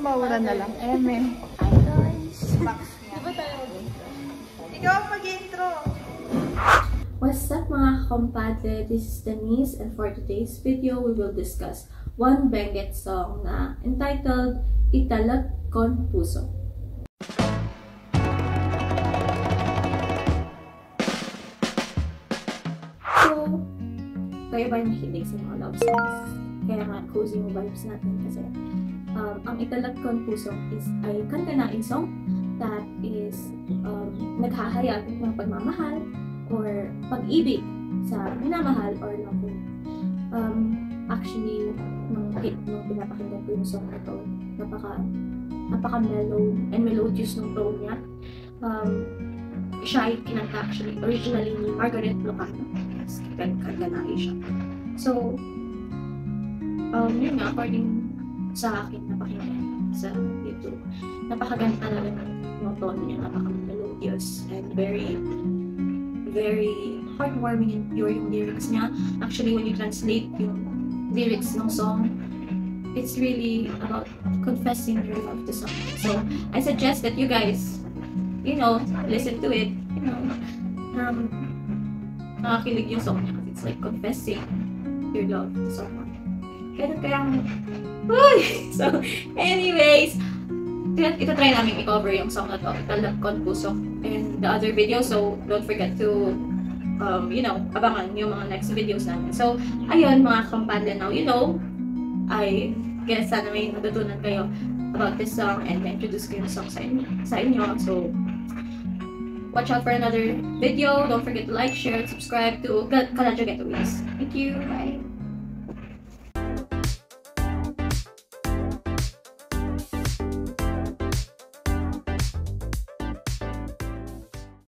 Maura na lang. Eme. Hi guys! Diba tayo Ikaw mag-intro. What's up mga compadre? This is Denise, and for today's video, we will discuss one Benguet song na entitled Italak Con Puso. So, kayo ba yung mahilig sa mga love songs? Kaya nga, cozy yung vibes natin kasi ang Italak Con Puso is ay kanta-naing song that is naghahayag ng pagmamahal or pag-ibig sa minamahal or love. Actually, nung pinapakinggan ko yung song na ito, napaka-mellow and melodious ng tone niya. Siya ay kinanta actually, originally ni Margaret Lucano. Yes, kaganahe siya. So, yun nga, according sa akin, napakinggan sa YouTube. Napakaganda talaga ng tone niya, napaka-melodious and very heartwarming and pure yung lyrics niya. Actually, when you translate yung lyrics ng song, it's really about confessing your love to someone. So, I suggest that you guys, listen to it. Nakakilig yung song niya kasi it's like confessing your love to someone. So, anyways, ito try namin i-cover yung song na to, Italak Con Puso, and the other video, so don't forget to abangan yung mga next videos namin. So, ayun mga compadre, now I guess sana may natutunan kayo about this song and ma-introduce ko yung song sa inyo. So, watch out for another video. Don't forget to like, share, and subscribe to Kaladyo Getaways. Thank you. Bye.